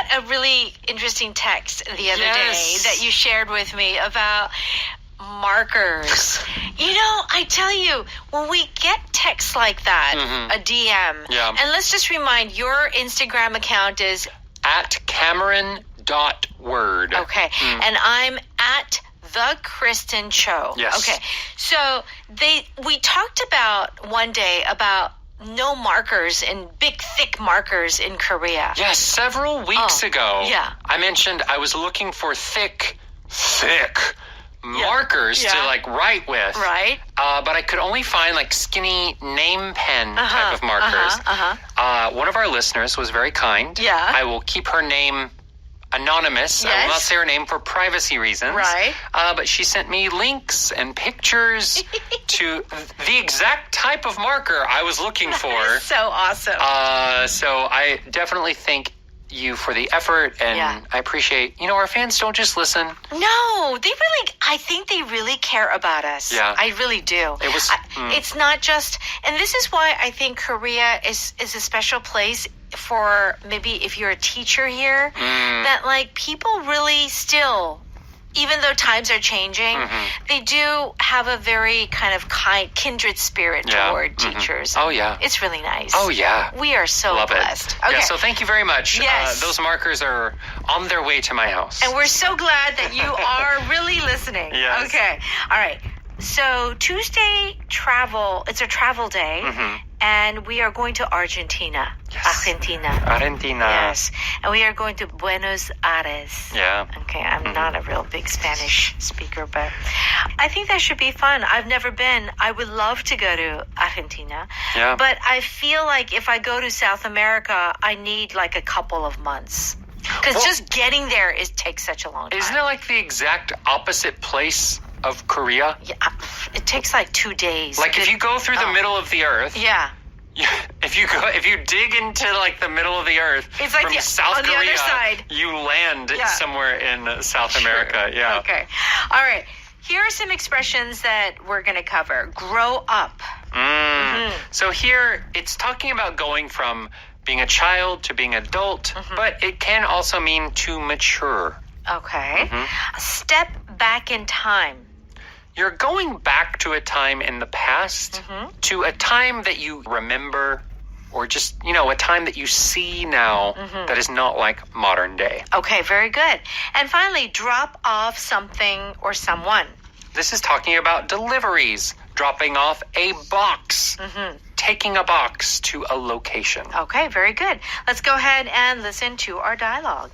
got a really interesting text the other day that you shared with me about markers. I tell you, when we get texts like that, a DM, and let's just remind, your Instagram account is at Cameron.word. Okay. And I'm at The Kristen Cho. Yes. Okay. So we talked about one day about no markers and big, thick markers in Korea. Yes, several weeks ago. Yeah. I mentioned I was looking for thick markers to write with. Right. But I could only find skinny name pen type of markers. One of our listeners was very kind. Yeah. I will keep her name anonymous. Yes. I will not say her name for privacy reasons. Right. But she sent me links and pictures to the exact type of marker I was looking for. So awesome. So I definitely thank you for the effort, and I appreciate, our fans don't just listen. No, I think they really care about us. Yeah. I really do. It's not just, and this is why I think Korea is a special place for maybe if you're a teacher here, that people really still, even though times are changing, they do have a very kind of kindred spirit toward teachers. Oh, yeah. It's really nice. Oh, yeah. We are so Love blessed. It. Okay. Yeah, so thank you very much. Yes. Those markers are on their way to my house. And we're so glad that you are really listening. Yes. Okay. All right. So Tuesday it's a travel day, and we are going to Argentina. Yes. Argentina. Yes. And we are going to Buenos Aires. Yeah. Okay, I'm not a real big Spanish speaker, but I think that should be fun. I've never been. I would love to go to Argentina. Yeah. But I feel like if I go to South America, I need a couple of months. Because just getting there takes such a long time. Isn't it the exact opposite place of Korea? Yeah, it takes 2 days. If you go through the middle of the earth. Yeah. If you dig into the middle of the earth, it's from South on Korea, the other side. you land somewhere in South America. Yeah. Okay. All right. Here are some expressions that we're going to cover. Grow up. So here it's talking about going from being a child to being adult, but it can also mean to mature. Okay. Step back in time. You're going back to a time in the past, to a time that you remember, or just, a time that you see now that is not like modern day. Okay, very good. And finally, drop off something or someone. This is talking about deliveries, dropping off a box, taking a box to a location. Okay, very good. Let's go ahead and listen to our dialogue.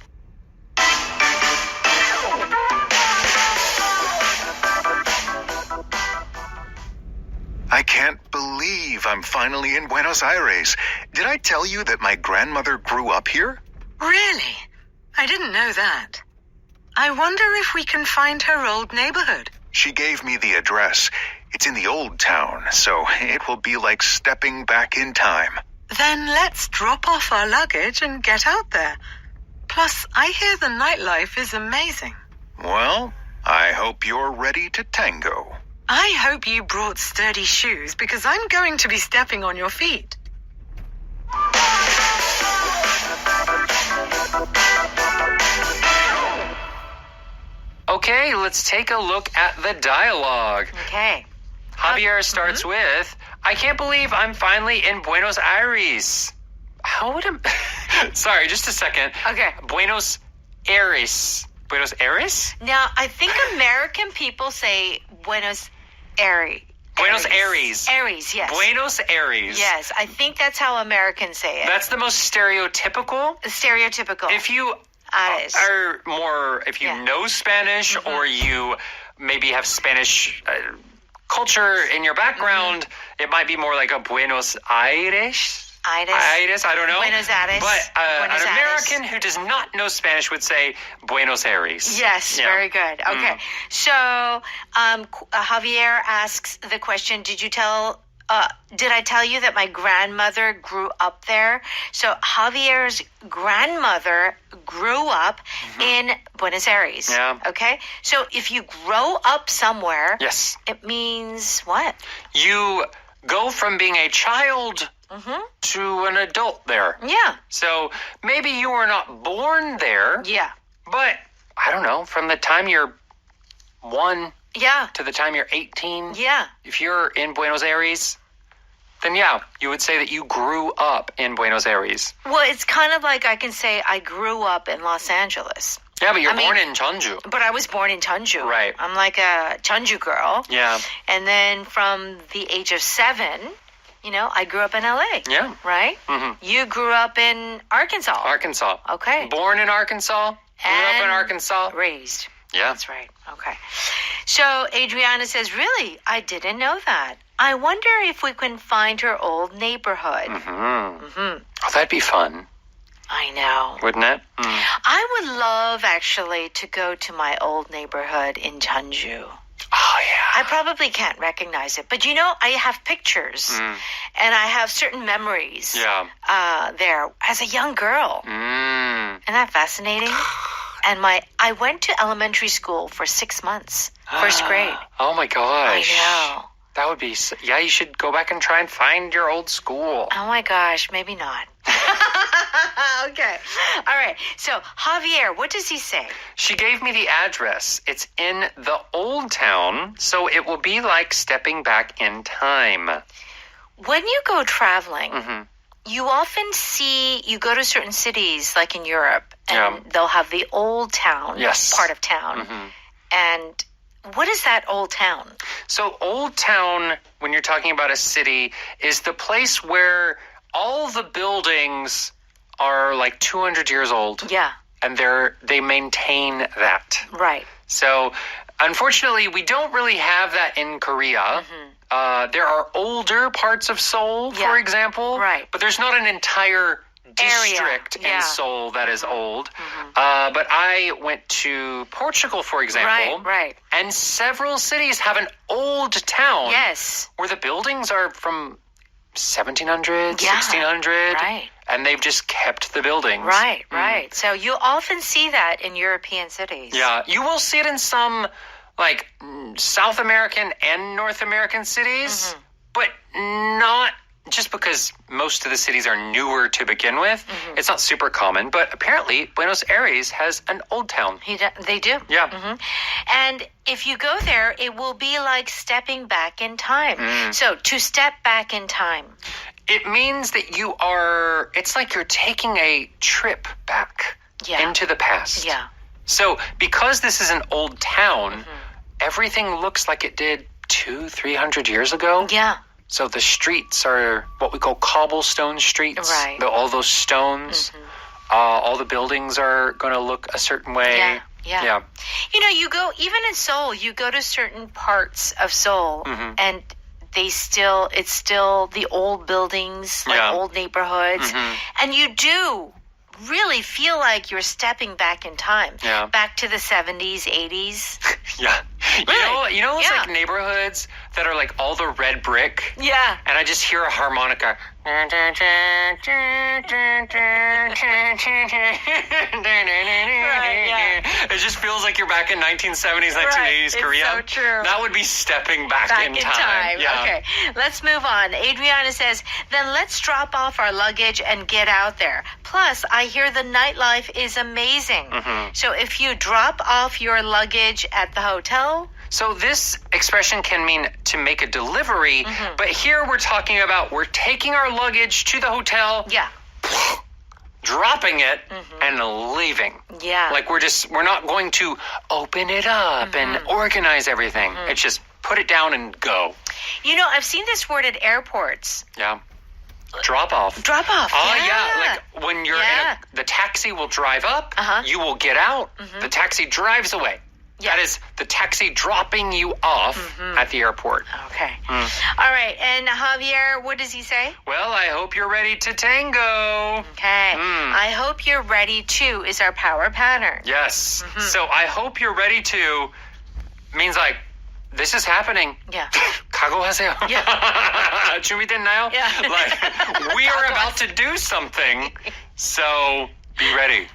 I can't believe I'm finally in Buenos Aires. Did I tell you that my grandmother grew up here? Really? I didn't know that. I wonder if we can find her old neighborhood. She gave me the address. It's in the old town, so it will be like stepping back in time. Then let's drop off our luggage and get out there. Plus, I hear the nightlife is amazing. Well, I hope you're ready to tango. I hope you brought sturdy shoes because I'm going to be stepping on your feet. Okay, let's take a look at the dialogue. Okay. Javier starts with, I can't believe I'm finally in Buenos Aires. How would Sorry, just a second. Okay. Buenos Aires. Buenos Aires? Now, I think American people say Buenos Aires. Buenos Aires. Aires, yes. Buenos Aires. Yes, I think that's how Americans say it. That's the most stereotypical. Stereotypical. If you if you know Spanish or you maybe have Spanish culture in your background, it might be more like a Buenos Aires. Aires, I don't know. Buenos Aires. But Buenos an American who does not know Spanish would say Buenos Aires. Yes, very good. Okay. So Javier asks the question, did I tell you that my grandmother grew up there? So Javier's grandmother grew up in Buenos Aires. Yeah. Okay? So if you grow up somewhere, yes, it means what? You go from being a child to an adult there. Yeah. So maybe you were not born there, Yeah. but I don't know, from the time you're 1 Yeah. to the time you're 18, Yeah. if you're in Buenos Aires, then yeah, you would say that you grew up in Buenos Aires. Well, it's kind of like I can say I grew up in Los Angeles, Yeah, but you're I mean- born in Jeonju. but I was born in Jeonju. Right. I'm like a Jeonju girl. Yeah, And then from the age of 7, I grew up in LA. yeah. Right? Mhm. You grew up in Arkansas. Arkansas. Okay. Born in Arkansas, grew up in And Arkansas. Raised. Yeah. That's right. Okay. So Adriana says, really, I didn't know that. I wonder if we can find her old neighborhood. Oh, that'd be fun, I know. wouldn't it? I would love actually to go to my old neighborhood in Jeonju. Oh, yeah. I probably can't recognize it, but I have pictures and I have certain memories Yeah. there as a young girl. Mm. Isn't that fascinating? And I went to elementary school for 6 months, first grade. Oh, my I gosh. know. That would be... Yeah, you should go back and try and find your old school. Oh my gosh, maybe not. Okay. All right. So, Javier, what does he say? She gave me the address. It's in the old town, so it will be like stepping back in time. When you go traveling, Mm-hmm. you often you go to certain cities, like in Europe, and Yeah. they'll have the old town, Yes. part of town. And what is that old town? So Old Town, when you're talking about a city, is the place where all the buildings are like 200 years old, Yeah, and they maintain that. right. So, unfortunately, we don't really have that in Korea. There are older parts of Seoul, for Yeah. example, Right. but there's not an entire district Yeah. in Seoul that is old. But I went to Portugal, for example, Right. and several cities have an old town Yes. where the buildings are from 1700, Yeah. 1600, Right. and they've just kept the buildings. Right. So you often see that in European cities. Yeah, you will see it in some like South American and North American cities, but not just because most of the cities are newer to begin with. It's not super common, but apparently Buenos Aires has an old town. They do. Yeah. And if you go there, it will be like stepping back in time. So to step back in time. It means that it's like you're taking a trip back Yeah. into the past. Yeah. So because this is an old town, everything looks like it did 200-300 years ago. Yeah. So the streets are what we call cobblestone streets. Right. All those stones. All the buildings are going to look a certain way. Yeah. You go, even in Seoul, you go to certain parts of Seoul and it's still the old buildings, like Yeah. old neighborhoods. And you do really feel like you're stepping back in time. Yeah. Back to the 70s, 80s. Yeah. Really? You know those Yeah. like neighborhoods that are like all the red brick? Yeah. And I just hear a harmonica. It just feels like you're back in 1970s, 1980s It's Korea. so true. That would be stepping back Back in time. Yeah. Okay, let's move on. Adriana says, then let's drop off our luggage and get out there. Plus, I hear the nightlife is amazing. So if you drop off your luggage at the hotel, So this expression can mean to make a delivery, but here we're talking about we're taking our luggage to the hotel, yeah, dropping it, and leaving. yeah. Like we're not going to open it up and organize everything. It's just put it down and go. I've seen this word at airports. Yeah. Drop off. Drop off. Oh, yeah. Like when you're Yeah. the taxi will drive up, you will get out, the taxi drives away. Yeah. That is the taxi dropping you off at the airport. Okay. All right. And Javier, what does he say? Well, I hope you're ready to tango. Okay. I hope you're ready too is our power pattern. Yes. So I hope you're ready to means like this is happening. Yeah. 각오하세요. Yeah. 준비됐나요? Yeah. Like we are about to do something. So be ready.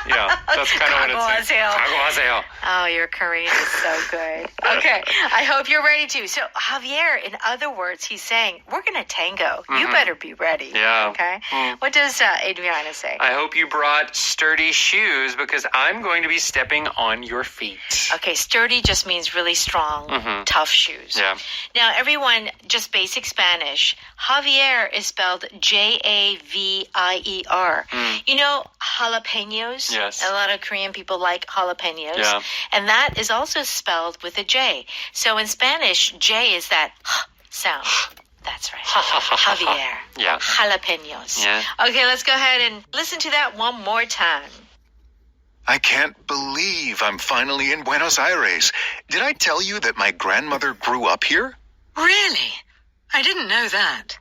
Yeah. That's kind of what it's saying. 각오하세요. Oh, your Korean is so good. Okay, I hope you're ready too. So Javier, in other words, he's saying, we're going to tango. You better be ready. Yeah. Okay. What does Adriana say? I hope you brought sturdy shoes because I'm going to be stepping on your feet. Okay, sturdy just means really strong, tough shoes. Yeah. Now, everyone, just basic Spanish. Javier is spelled Javier. You know jalapenos? Yes. A lot of Korean people like jalapenos. Yeah. And that is also spelled with a J. So in Spanish, J is that sound. That's right. Javier. Yeah. Jalapenos. Yeah. Okay, let's go ahead and listen to that one more time. I can't believe I'm finally in Buenos Aires. Did I tell you that my grandmother grew up here? Really? I didn't know that.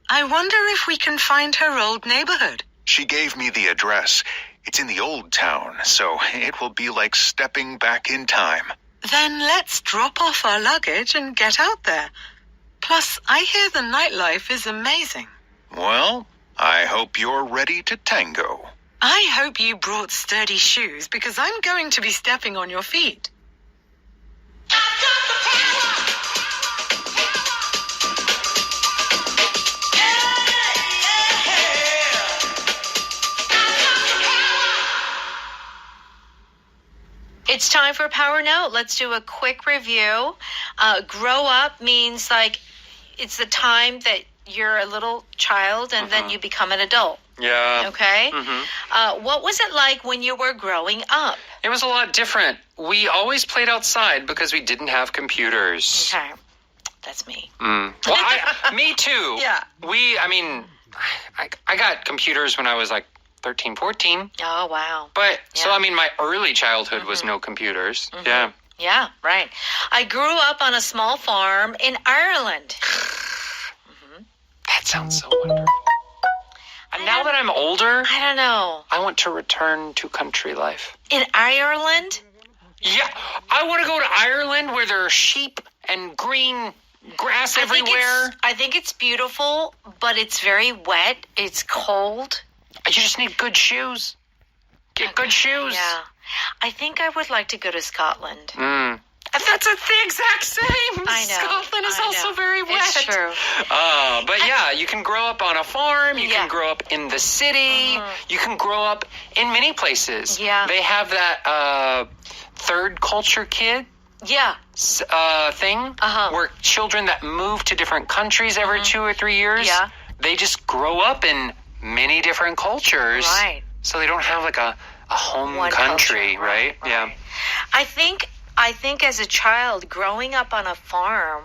I wonder if we can find her old neighborhood. She gave me the address. It's in the old town, so it will be like stepping back in time. Then let's drop off our luggage and get out there. Plus, I hear the nightlife is amazing. Well, I hope you're ready to tango. I hope you brought sturdy shoes because I'm going to be stepping on your feet. It's time for Power Note. Let's do a quick review. Grow up means like it's the time that you're a little child and then you become an adult. Yeah. Okay? What was it like when you were growing up? It was a lot different. We always played outside because we didn't have computers. Okay. That's me. Well, me too. Yeah. I got computers when I was like 13, 14. Oh, wow. But, so Yeah. I mean, my early childhood was no computers. Yeah. Yeah, right. I grew up on a small farm in Ireland. That sounds so wonderful. And now that I'm older, I don't know. I want to return to country life. In Ireland? Yeah, I want to go to Ireland where there are sheep and green grass everywhere. I think it's beautiful, but it's very wet. It's cold. You just need good shoes. Get good shoes. Yeah. I think I would like to go to Scotland. And that's the exact same. I know. Scotland is I also know. very wet. It's true. But yeah, you can grow up on a farm. You Yeah. can grow up in the city. You can grow up in many places. Yeah. They have that third culture kid Yeah. thing Uh-huh. where children that move to different countries every 2 or 3 years, Yeah. they just grow up in many different cultures. Right. So they don't have like a home One country, culture. right? Yeah. I think as a child, growing up on a farm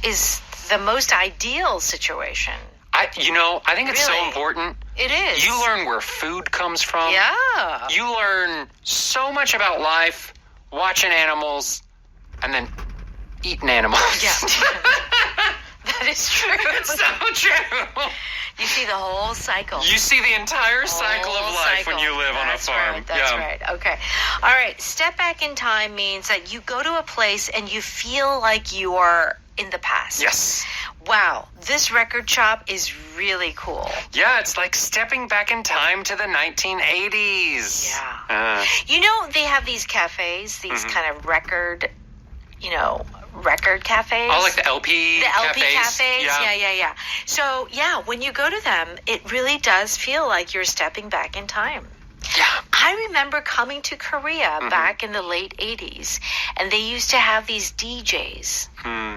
is the most ideal situation. I think it's so Really? important. It is. You learn where food comes from. Yeah. You learn so much about life, watching animals, and then eating animals. Yeah. That is true. It's so true. You see the whole cycle. You see the entire cycle of Whole life when cycle. you live on a That's farm. Right, that's yeah. right. Okay. All right. Step back in time means that you go to a place and you feel like you are in the past. Yes. Wow. This record shop is really cool. Yeah, it's like stepping back in time to the 1980s. Yeah. You know, they have these cafes, these Mm-hmm. kind of record cafes. Oh, like the LP The LP cafes. Yeah. Yeah. So, yeah, when you go to them, it really does feel like you're stepping back in time. Yeah. I remember coming to Korea back in the late 80s, and they used to have these DJs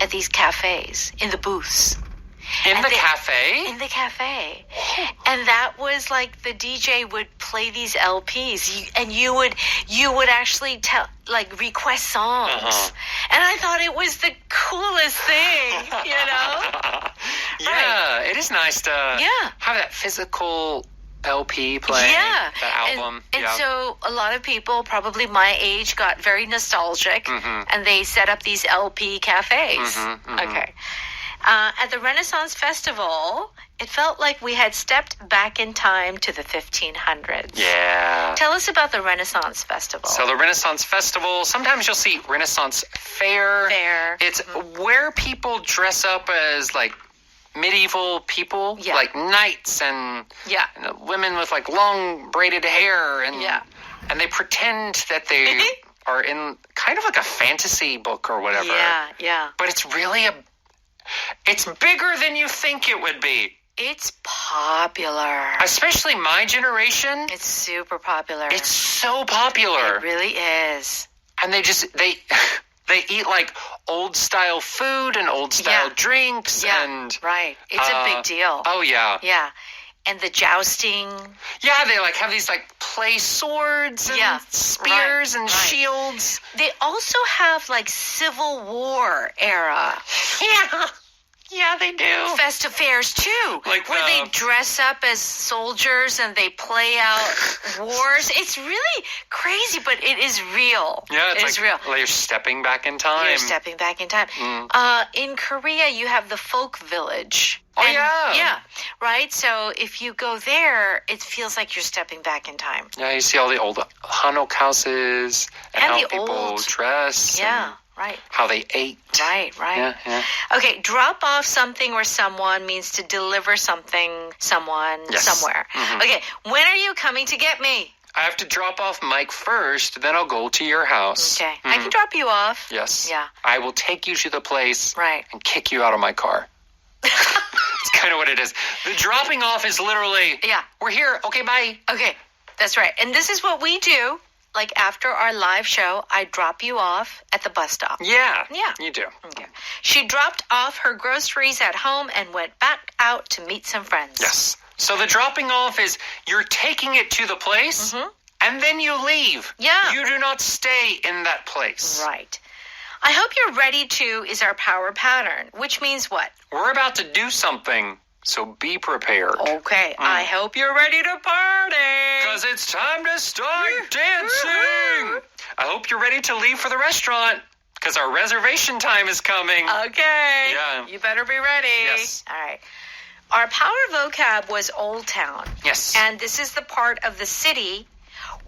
at these cafes in the booths. In And the they- cafe? In the cafe. And that was like the DJ would play these LPs and you would actually request songs. And I thought it was the coolest thing, you know? Yeah, it is nice to have that physical LP playing. Yeah. That album. And so a lot of people, probably my age, got very nostalgic and they set up these LP cafes. Okay. At the Renaissance Festival, it felt like we had stepped back in time to the 1500s. Yeah. Tell us about the Renaissance Festival. So the Renaissance Festival, sometimes you'll see Renaissance Fair. It's where people dress up as like medieval people, Yeah. like knights and Yeah. women with like long braided hair and and they pretend that they are in kind of like a fantasy book or whatever. Yeah. But it's really it's bigger than you think it would be. It's popular. Especially my generation. It's super popular. It's so popular. It really is. And they eat like old style food and old style drinks. Yeah, and right. It's a big deal. Oh, yeah. Yeah. And the jousting. Yeah, they like have these like play swords and spears and shields. They also have like Civil War era. Yeah, they do. Festive fairs too, like where they dress up as soldiers and they play out wars. It's really crazy, but it is real. Yeah, it's real. Like you're stepping back in time. You're stepping back in time. In Korea, you have the folk village. Oh, yeah. Yeah, right? So if you go there, it feels like you're stepping back in time. Yeah, you see all the old hanok houses and how people dress. Yeah. Right. How they ate. Right. Yeah. Okay, drop off something or someone means to deliver something, somewhere. Mm-hmm. Okay, when are you coming to get me? I have to drop off Mike first, then I'll go to your house. Okay, I can drop you off. Yes. Yeah. I will take you to the place and kick you out of my car. It's kind of what it is. The dropping off is literally, we're here, okay, bye. Okay, that's right. And this is what we do. Like after our live show, I drop you off at the bus stop. Yeah. Yeah. You do. Okay. She dropped off her groceries at home and went back out to meet some friends. Yes. So the dropping off is you're taking it to the place and then you leave. Yeah. You do not stay in that place. Right. I hope you're ready to is our power pattern, which means what? We're about to do something. So be prepared. Okay, I hope you're ready to party. Because it's time to start dancing. I hope you're ready to leave for the restaurant. Because our reservation time is coming. Okay. Yeah. You better be ready. Yes. All right. Our power vocab was Old Town. Yes. And this is the part of the city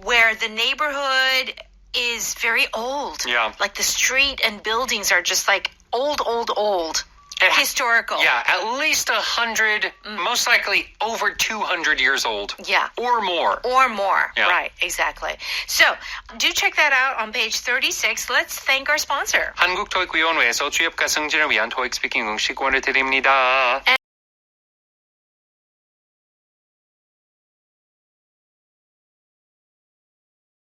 where the neighborhood is very old. Yeah. Like the street and buildings are just like old. Historical. Yeah, at least 100, most likely over 200 years old. Yeah. Or more. Yeah. Right, exactly. So, do check that out on page 36. Let's thank our sponsor. 한국토익위원회에서 취업과 승진을 위한 토익 스피킹 응시권을 드립니다.